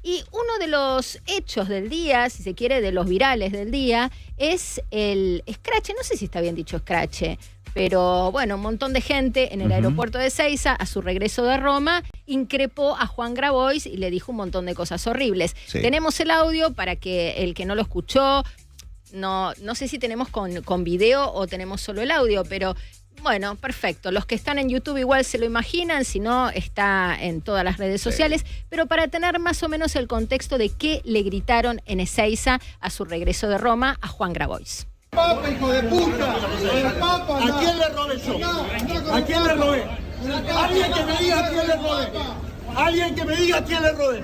Y uno de los hechos del día, si se quiere, de los virales del día, es el escrache. No sé si está bien dicho escrache, pero bueno, un montón de gente en el aeropuerto de Ezeiza, a su regreso de Roma, increpó a Juan Grabois y le dijo un montón de cosas horribles. Sí. Tenemos el audio para que el que no lo escuchó, no sé si tenemos con video o tenemos solo el audio, pero bueno, perfecto. Los que están en YouTube igual se lo imaginan, si no, está en todas las redes sociales. Pero para tener más o menos el contexto de qué le gritaron en Ezeiza a su regreso de Roma a Juan Grabois. ¡Papa, hijo de puta! ¡El Papa! ¿A quién le robé yo? ¿A quién le robé? Alguien que me diga a quién le robé. Alguien que me diga a quién le robé.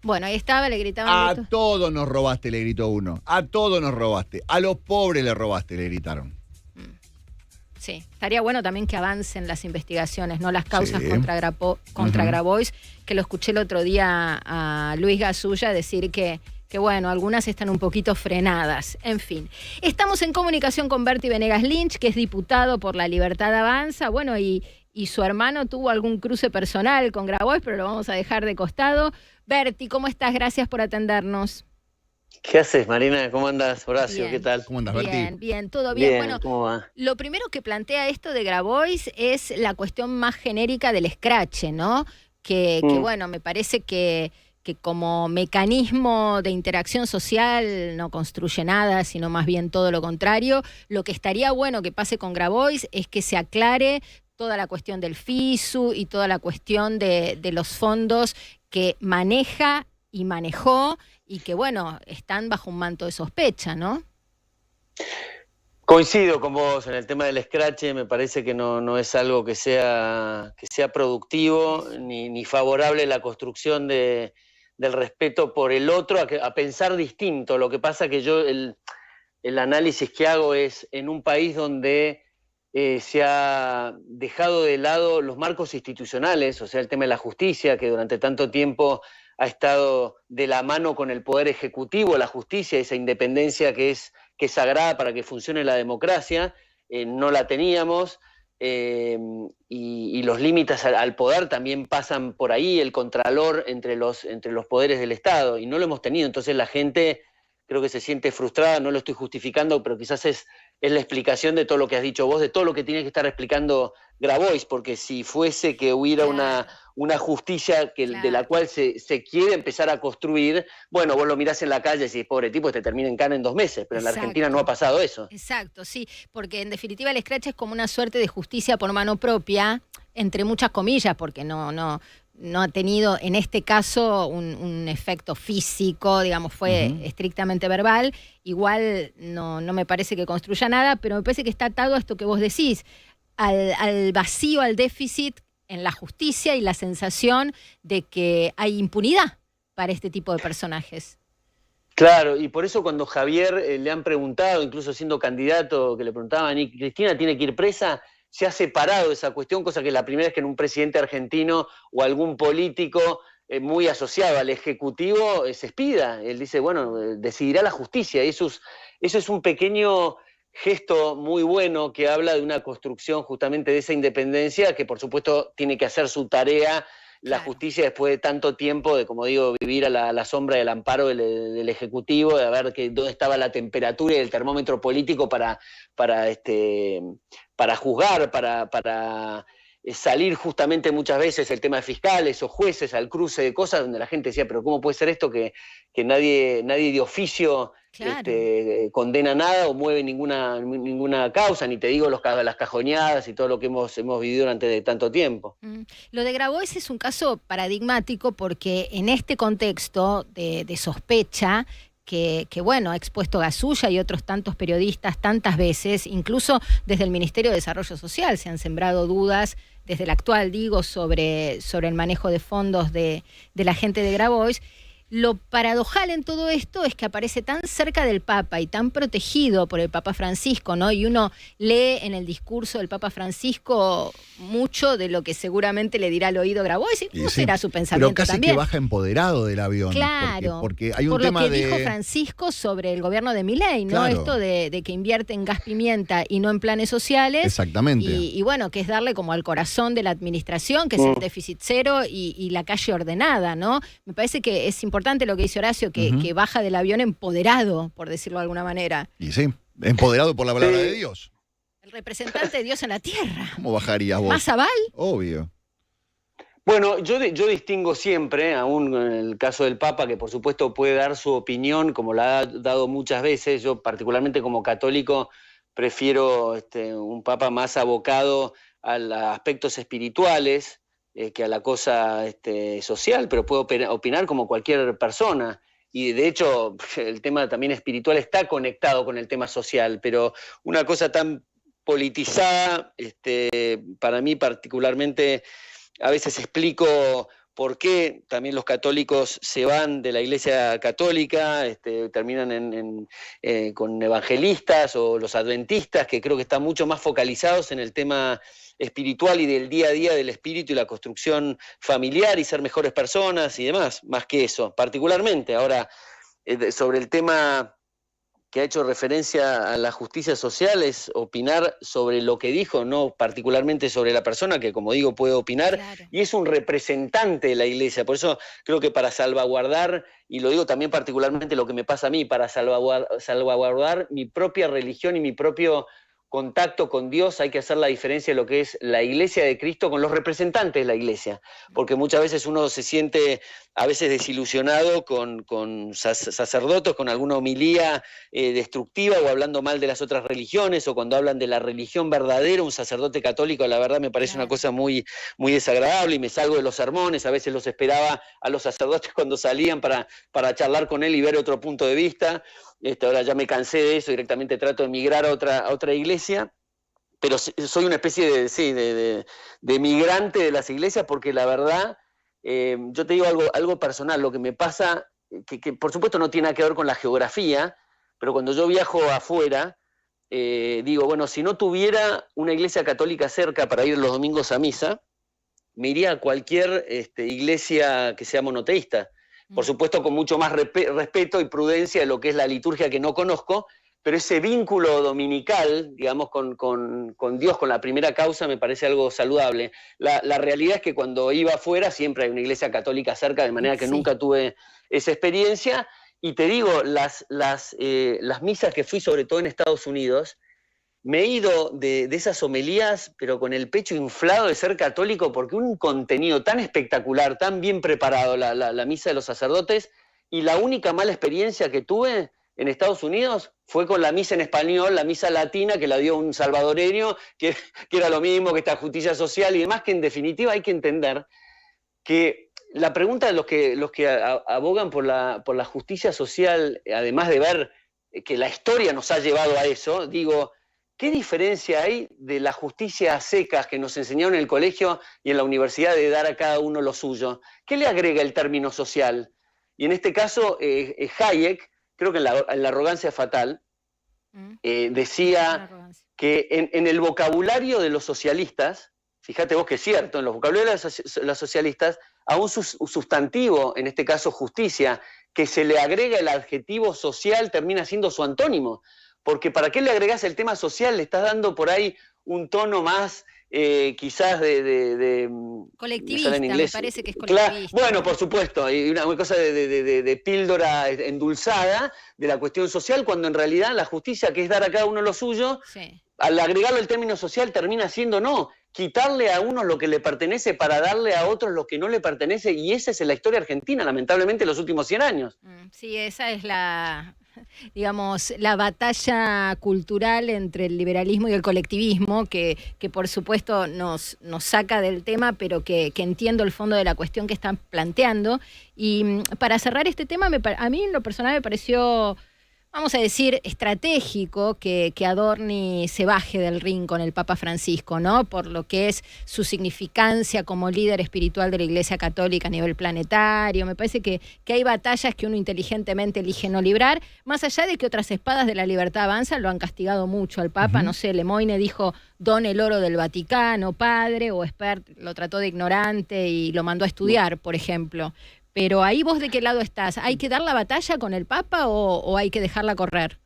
Bueno, ahí estaba, le gritaban. A todos nos robaste, le gritó uno. A todos nos robaste. A los pobres le robaste, le gritaron. Sí, estaría bueno también que avancen las investigaciones, no las causas Sí. contra Grabois, que lo escuché el otro día a Luis Gasulla decir que bueno, algunas están un poquito frenadas. En fin, estamos en comunicación con Berti Venegas Lynch, que es diputado por La Libertad Avanza. Bueno, y su hermano tuvo algún cruce personal con Grabois, pero lo vamos a dejar de costado. Berti, ¿cómo estás? Gracias por atendernos. ¿Qué haces, Marina? ¿Cómo andas, Horacio? Bien. ¿Qué tal? ¿Cómo andas, Berti? Bien, todo bien. Bueno, ¿cómo va? lo primero que plantea esto de Grabois es la cuestión más genérica del escrache, ¿no? Que bueno, me parece que como mecanismo de interacción social no construye nada, sino más bien todo lo contrario. Lo que estaría bueno que pase con Grabois es que se aclare toda la cuestión del FISU y toda la cuestión de los fondos que maneja y manejó y que, bueno, están bajo un manto de sospecha, ¿no? Coincido con vos en el tema del escrache. Me parece que no es algo que sea productivo ni favorable a la construcción del respeto por el otro, a pensar distinto. Lo que pasa que yo el análisis que hago es en un país donde se ha dejado de lado los marcos institucionales, o sea, el tema de la justicia, que durante tanto tiempo ha estado de la mano con el poder ejecutivo, la justicia, esa independencia que es sagrada para que funcione la democracia, no la teníamos, y los límites al poder también pasan por ahí, el contralor entre los poderes del Estado, y no lo hemos tenido. Entonces la gente creo que se siente frustrada, no lo estoy justificando, pero quizás es la explicación de todo lo que has dicho vos, de todo lo que tiene que estar explicando Grabois, porque si fuese que hubiera una justicia de la cual se quiere empezar a construir, bueno, vos lo mirás en la calle y decís, pobre tipo, te termina en cana en 2 meses, pero en la Argentina no ha pasado eso. Exacto, sí, porque en definitiva el escrache es como una suerte de justicia por mano propia, entre muchas comillas, porque no ha tenido en este caso un efecto físico, digamos, fue estrictamente verbal. Igual no me parece que construya nada, pero me parece que está atado a esto que vos decís, al vacío, al déficit en la justicia y la sensación de que hay impunidad para este tipo de personajes. Claro, y por eso cuando Javier le han preguntado, incluso siendo candidato, que le preguntaban, ¿y Cristina tiene que ir presa?, se ha separado esa cuestión, cosa que la primera es que en un presidente argentino o algún político muy asociado al Ejecutivo se expida. Él dice, bueno, decidirá la justicia. Y eso es un pequeño gesto muy bueno que habla de una construcción justamente de esa independencia que por supuesto tiene que hacer su tarea la justicia después de tanto tiempo de, como digo, vivir a la sombra del amparo del Ejecutivo, de ver dónde estaba la temperatura y el termómetro político para juzgar, para salir justamente muchas veces el tema de fiscales o jueces al cruce de cosas donde la gente decía, pero ¿cómo puede ser esto que nadie de oficio condena nada o mueve ninguna causa? Ni te digo las cajoneadas y todo lo que hemos vivido durante tanto tiempo. Lo de Grabois es un caso paradigmático porque en este contexto de sospecha que bueno, ha expuesto Gasulla y otros tantos periodistas tantas veces, incluso desde el Ministerio de Desarrollo Social se han sembrado dudas, desde el actual digo, sobre el manejo de fondos de la gente de Grabois. Lo paradojal en todo esto es que aparece tan cerca del Papa y tan protegido por el Papa Francisco, ¿no? Y uno lee en el discurso del Papa Francisco mucho de lo que seguramente le dirá al oído Grabois, y cómo será su pensamiento pero casi también. Que baja empoderado del avión. Claro, porque hay un por tema lo que dijo Francisco sobre el gobierno de Milei, ¿no? Claro. Esto de que invierte en gas pimienta y no en planes sociales. Exactamente. Y bueno, que es darle como al corazón de la administración, que es el déficit cero y la calle ordenada, ¿no? Me parece que es importante lo que dice Horacio, que baja del avión empoderado, por decirlo de alguna manera. Y sí, empoderado por la palabra de Dios. El representante de Dios en la tierra. ¿Cómo bajarías vos? ¿Más aval? Obvio. Bueno, yo distingo siempre, aún en el caso del Papa, que por supuesto puede dar su opinión, como la ha dado muchas veces. Yo particularmente como católico prefiero un Papa más abocado a aspectos espirituales, que a la cosa social, pero puedo opinar como cualquier persona. Y de hecho, el tema también espiritual está conectado con el tema social, pero una cosa tan politizada, para mí particularmente, a veces explico por qué también los católicos se van de la Iglesia Católica, terminan con evangelistas o los adventistas, que creo que están mucho más focalizados en el tema espiritual y del día a día del espíritu y la construcción familiar y ser mejores personas y demás, más que eso, particularmente. Ahora, sobre el tema que ha hecho referencia a la justicia social, es opinar sobre lo que dijo, no particularmente sobre la persona, que como digo puede opinar, claro. Y es un representante de la Iglesia. Por eso creo que para salvaguardar, y lo digo también particularmente lo que me pasa a mí, para salvaguardar mi propia religión y mi propio contacto con Dios, hay que hacer la diferencia de lo que es la Iglesia de Cristo con los representantes de la Iglesia, porque muchas veces uno se siente a veces desilusionado con sacerdotes, con alguna homilía destructiva o hablando mal de las otras religiones, o cuando hablan de la religión verdadera, un sacerdote católico, la verdad me parece una cosa muy, muy desagradable, y me salgo de los sermones. A veces los esperaba a los sacerdotes cuando salían para charlar con él y ver otro punto de vista. Ahora ya me cansé de eso, directamente trato de emigrar a otra iglesia, pero soy una especie de migrante de las iglesias, porque la verdad, yo te digo algo personal, lo que me pasa, que por supuesto no tiene nada que ver con la geografía, pero cuando yo viajo afuera, digo, bueno, si no tuviera una iglesia católica cerca para ir los domingos a misa, me iría a cualquier iglesia que sea monoteísta. Por supuesto, con mucho más respeto y prudencia de lo que es la liturgia que no conozco, pero ese vínculo dominical, digamos, con Dios, con la primera causa, me parece algo saludable. La realidad es que cuando iba afuera siempre hay una iglesia católica cerca, de manera que nunca tuve esa experiencia. Y te digo, las misas que fui, sobre todo en Estados Unidos, me he ido de esas homilías, pero con el pecho inflado de ser católico, porque un contenido tan espectacular, tan bien preparado, la misa de los sacerdotes, y la única mala experiencia que tuve en Estados Unidos fue con la misa en español, la misa latina, que la dio un salvadoreño, que era lo mismo que esta justicia social y demás, que en definitiva hay que entender que la pregunta de los que abogan por la justicia social, además de ver que la historia nos ha llevado a eso, digo, ¿qué diferencia hay de la justicia a secas que nos enseñaron en el colegio y en la universidad de dar a cada uno lo suyo? ¿Qué le agrega el término social? Y en este caso, Hayek, creo que en la arrogancia fatal, decía que en el vocabulario de los socialistas, fíjate vos que es cierto, en los vocabularios de los socialistas, a un sustantivo, en este caso justicia, que se le agrega el adjetivo social, termina siendo su antónimo. Porque ¿para qué le agregás el tema social? Le estás dando por ahí un tono más, quizás de colectivista, me parece que es colectivista. Bueno, por supuesto, y una cosa de píldora endulzada de la cuestión social, cuando en realidad la justicia, que es dar a cada uno lo suyo, al agregarlo el término social termina siendo quitarle a unos lo que le pertenece para darle a otros lo que no le pertenece, y esa es la historia argentina, lamentablemente, en los últimos 100 años. Sí, esa es la batalla cultural entre el liberalismo y el colectivismo, que por supuesto nos saca del tema, pero que entiendo el fondo de la cuestión que están planteando. Y para cerrar este tema, a mí en lo personal me pareció vamos a decir, estratégico que Adorni se baje del ring con el Papa Francisco, ¿no? Por lo que es su significancia como líder espiritual de la Iglesia Católica a nivel planetario. Me parece que hay batallas que uno inteligentemente elige no librar, más allá de que otras espadas de la libertad avanza lo han castigado mucho al Papa. No sé, Lemoyne dijo, don el oro del Vaticano, padre, o Espert lo trató de ignorante y lo mandó a estudiar, por ejemplo. Pero ahí vos de qué lado estás, ¿hay que dar la batalla con el Papa o hay que dejarla correr?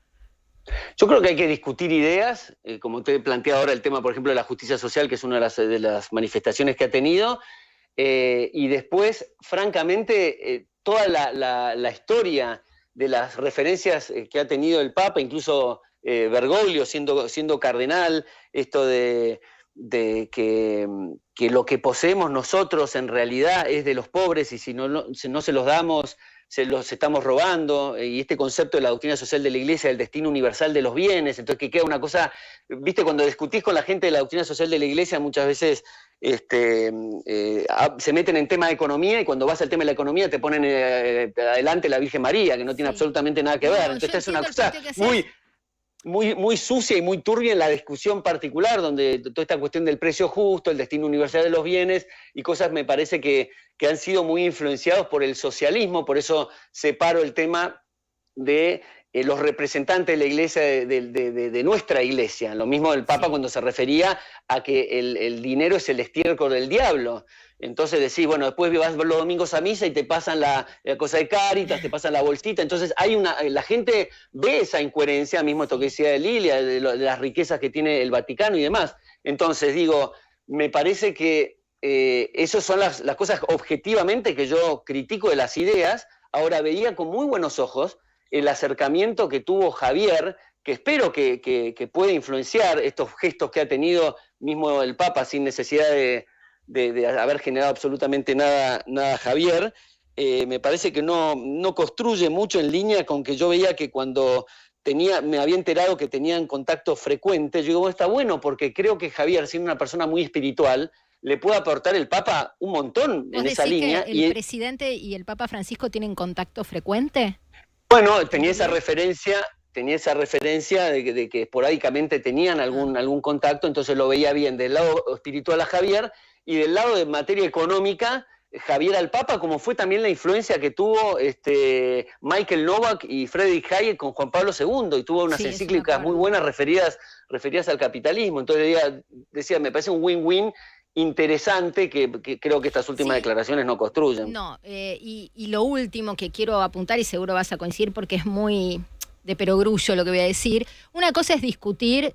Yo creo que hay que discutir ideas, como te he planteado ahora el tema, por ejemplo, de la justicia social, que es una de las manifestaciones que ha tenido, y después, francamente, toda la historia de las referencias que ha tenido el Papa, incluso Bergoglio siendo cardenal, esto de que lo que poseemos nosotros en realidad es de los pobres y si no se los damos, se los estamos robando, y este concepto de la doctrina social de la Iglesia, del destino universal de los bienes, entonces que queda una cosa, viste, cuando discutís con la gente de la doctrina social de la Iglesia muchas veces se meten en tema de economía y cuando vas al tema de la economía te ponen adelante la Virgen María, que no tiene absolutamente nada que ver, entonces es una cosa muy sucia y muy turbia en la discusión particular, donde toda esta cuestión del precio justo, el destino universal de los bienes y cosas me parece que han sido muy influenciados por el socialismo, por eso separo el tema de los representantes de la iglesia, de nuestra iglesia. Lo mismo del Papa cuando se refería a que el dinero es el estiércol del diablo. Entonces decís, bueno, después vas los domingos a misa y te pasan la cosa de Cáritas, te pasan la bolsita. Entonces la gente ve esa incoherencia, mismo esto que decía de Lilia, de las riquezas que tiene el Vaticano y demás. Entonces digo, me parece que esas son las cosas objetivamente que yo critico de las ideas. Ahora veía con muy buenos ojos el acercamiento que tuvo Javier, que espero que pueda influenciar estos gestos que ha tenido mismo el Papa sin necesidad de haber generado absolutamente nada Javier. Me parece que no construye mucho en línea con que yo veía que cuando me había enterado que tenían contacto frecuente, yo digo, bueno, está bueno porque creo que Javier, siendo una persona muy espiritual, le puede aportar el Papa un montón en esa línea. Que el presidente y el Papa Francisco tienen contacto frecuente. Bueno, tenía esa referencia de que esporádicamente tenían algún contacto, entonces lo veía bien del lado espiritual a Javier y del lado de materia económica, Javier al Papa, como fue también la influencia que tuvo Michael Novak y Friedrich Hayek con Juan Pablo II, y tuvo unas encíclicas muy buenas referidas al capitalismo. Entonces decía, me parece un win-win interesante que creo que estas últimas declaraciones no construyen. No, y lo último que quiero apuntar, y seguro vas a coincidir porque es muy de perogrullo lo que voy a decir, una cosa es discutir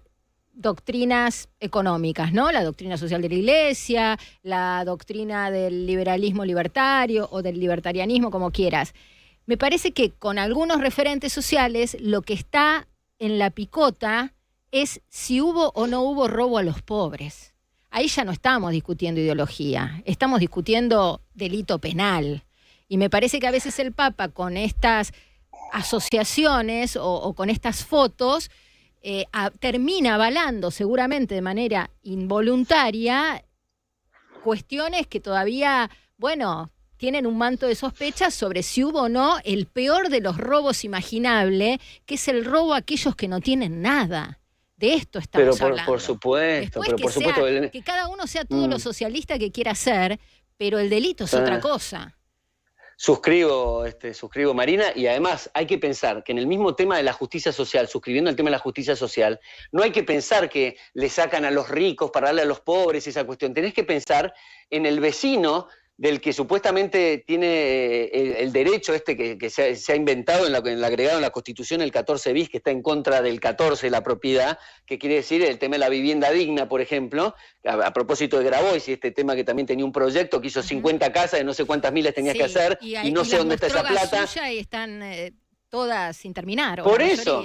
doctrinas económicas, ¿no? La doctrina social de la Iglesia, la doctrina del liberalismo libertario o del libertarianismo, como quieras. Me parece que con algunos referentes sociales lo que está en la picota es si hubo o no hubo robo a los pobres. Ahí ya no estamos discutiendo ideología, estamos discutiendo delito penal. Y me parece que a veces el Papa con estas asociaciones o con estas fotos termina avalando seguramente de manera involuntaria cuestiones que todavía, bueno, tienen un manto de sospecha sobre si hubo o no el peor de los robos imaginable, que es el robo a aquellos que no tienen nada. De esto estamos hablando. Por supuesto, que cada uno sea todo lo socialista que quiera ser, pero el delito es otra cosa. Suscribo, Marina, y además hay que pensar que en el mismo tema de la justicia social, suscribiendo el tema de la justicia social, no hay que pensar que le sacan a los ricos para darle a los pobres esa cuestión. Tenés que pensar en el vecino del que supuestamente tiene el derecho que se ha inventado en el agregado en la Constitución, el 14 bis, que está en contra del 14, la propiedad, que quiere decir el tema de la vivienda digna, por ejemplo, a propósito de Grabois, y este tema que también tenía un proyecto que hizo 50 casas de no sé cuántas miles tenías que hacer, y no sé dónde está esa plata. Y están todas sin terminar. Por eso,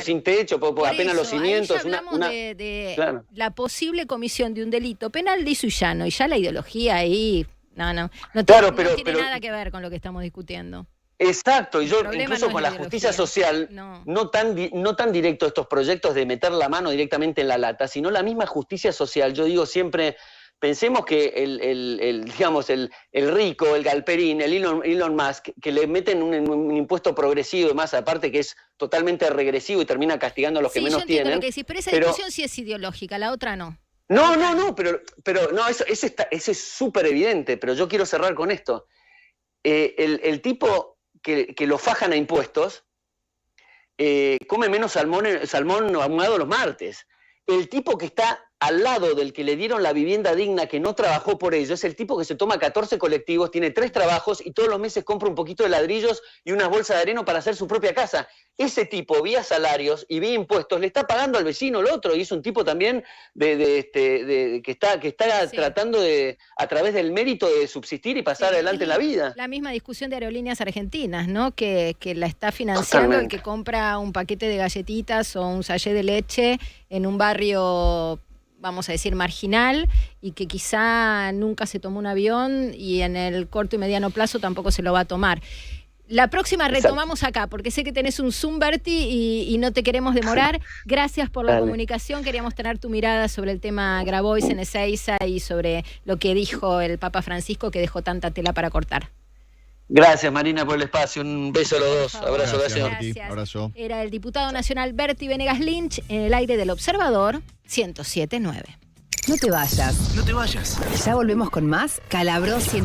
sin techo, apenas los cimientos. Ahí ya hablamos de la posible comisión de un delito penal liso y llano, y ya la ideología ahí... No tiene nada que ver con lo que estamos discutiendo. Exacto, y yo incluso con la justicia social, no tan directo estos proyectos de meter la mano directamente en la lata, sino la misma justicia social. Yo digo siempre, Pensemos que digamos, el rico, el Galperín, el Elon Musk, que le meten un impuesto progresivo y más aparte que es totalmente regresivo y termina castigando a los que menos tienen. Lo que decís, pero esa discusión sí es ideológica, la otra no. No, pero no, eso es súper evidente, pero yo quiero cerrar con esto. El tipo que lo fajan a impuestos come menos salmón ahumado los martes. El tipo que está al lado del que le dieron la vivienda digna, que no trabajó por ello, es el tipo que se toma 14 colectivos, tiene 3 trabajos y todos los meses compra un poquito de ladrillos y unas bolsas de arena para hacer su propia casa. Ese tipo, vía salarios y vía impuestos, le está pagando al vecino el otro, y es un tipo también que está tratando de, a través del mérito de subsistir y pasar adelante en la vida. La misma discusión de Aerolíneas Argentinas, ¿no? Que la está financiando el que compra un paquete de galletitas o un sachet de leche en un barrio, vamos a decir, marginal, y que quizá nunca se tomó un avión y en el corto y mediano plazo tampoco se lo va a tomar. La próxima retomamos acá, porque sé que tenés un Zoom, Berti, y no te queremos demorar. Gracias por la comunicación. Queríamos tener tu mirada sobre el tema Grabois en Ezeiza y sobre lo que dijo el Papa Francisco, que dejó tanta tela para cortar. Gracias, Marina, por el espacio. Un beso a los dos. Abrazo, gracias. Gracias. Abrazo. Era el diputado nacional Berti Venegas Lynch en el aire del Observador 107.9. No te vayas. No te vayas. Ya volvemos con más Calabro 100.